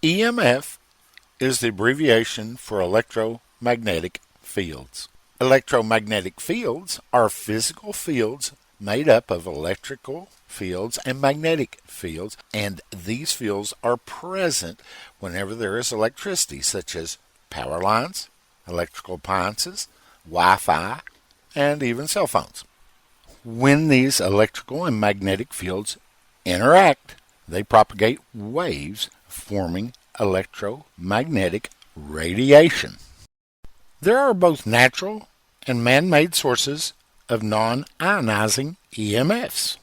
EMF is the abbreviation for electromagnetic fields. Electromagnetic fields are physical fields made up of electrical fields and magnetic fields, and these fields are present whenever there is electricity, such as power lines, electrical appliances, Wi-Fi, and even cell phones. When these electrical and magnetic fields interact, they propagate waves, forming electromagnetic radiation. There are both natural and man-made sources of non-ionizing EMFs.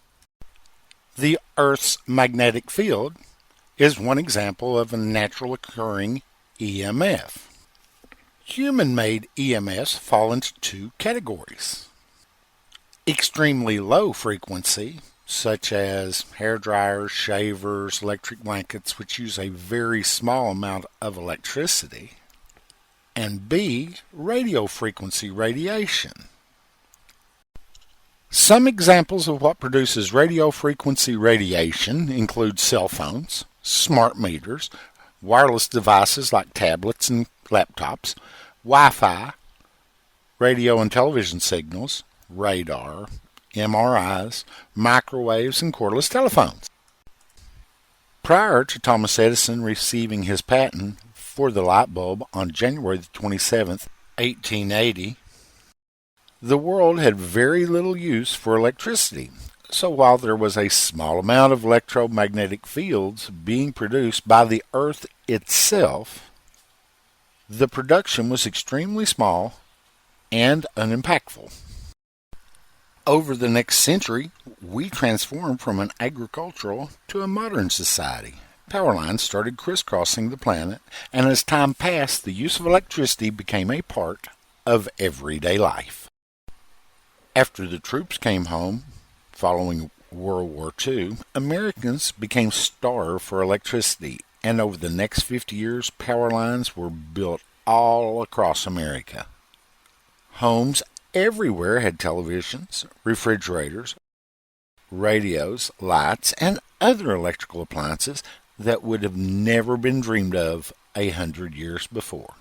The Earth's magnetic field is one example of a natural occurring EMF. Human-made EMFs fall into two categories. Extremely low frequency, such as hair dryers, shavers, electric blankets, which use a very small amount of electricity. And B, radio frequency radiation. Some examples of what produces radio frequency radiation include cell phones, smart meters, wireless devices like tablets and laptops, Wi-Fi, radio and television signals, radar, MRIs, microwaves, and cordless telephones. Prior to Thomas Edison receiving his patent for the light bulb on January 27, 1880, the world had very little use for electricity. So while there was a small amount of electromagnetic fields being produced by the Earth itself, the production was extremely small and unimpactful. Over the next century, we transformed from an agricultural to a modern society. Power lines started crisscrossing the planet, and as time passed, the use of electricity became a part of everyday life. After the troops came home, following World War II, Americans became starved for electricity, and over the next 50 years, power lines were built all across America. Homes everywhere had televisions, refrigerators, radios, lights, and other electrical appliances that would have never been dreamed of 100 years before.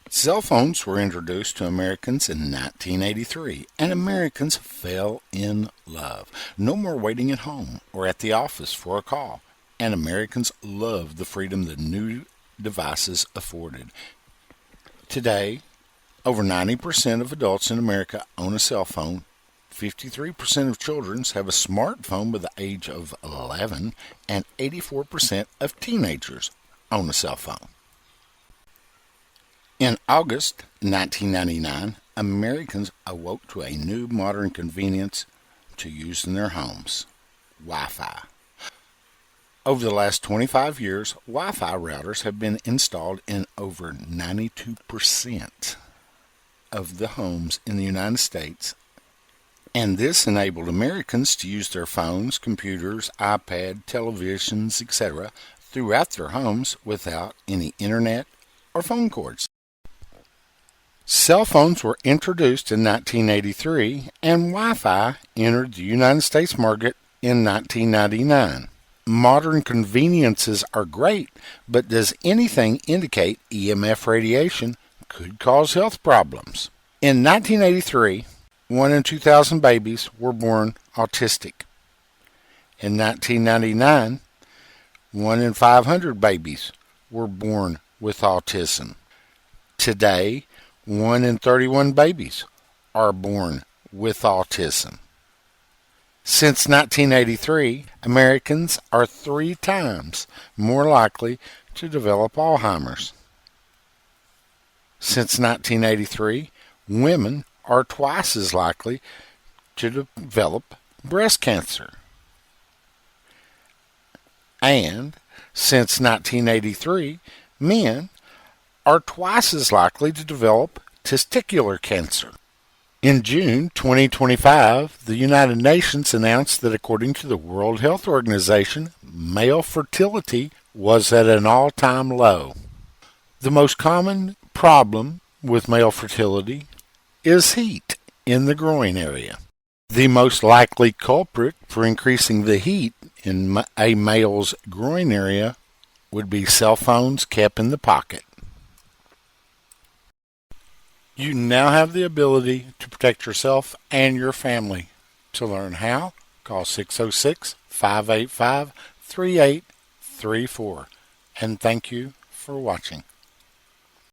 Cell phones were introduced to Americans in 1983, and Americans fell in love. No more waiting at home or at the office for a call, and Americans loved the freedom the new devices afforded. Today, over 90% of adults in America own a cell phone. 53% of children have a smartphone by the age of 11, and 84% of teenagers own a cell phone. In August 1999, Americans awoke to a new modern convenience to use in their homes: Wi-Fi. Over the last 25 years, Wi-Fi routers have been installed in over 92% of the homes in the United States, and this enabled Americans to use their phones, computers, iPad, televisions, etc. throughout their homes without any internet or phone cords. Cell phones were introduced in 1983, and Wi-Fi entered the United States market in 1999. Modern conveniences are great, but does anything indicate EMF radiation could cause health problems? In 1983, 1 in 2,000 babies were born autistic. In 1999, 1 in 500 babies were born with autism. Today, 1 in 31 babies are born with autism. Since 1983, Americans are 3 times more likely to develop Alzheimer's. Since 1983, women are twice as likely to develop breast cancer. And since 1983, men are twice as likely to develop testicular cancer. In June 2025, the United Nations announced that according to the World Health Organization, male fertility was at an all-time low. The most common problem with male fertility is heat in the groin area. The most likely culprit for increasing the heat in a male's groin area would be cell phones kept in the pocket. You now have the ability to protect yourself and your family. To learn how, call 606-585-3834. And thank you for watching.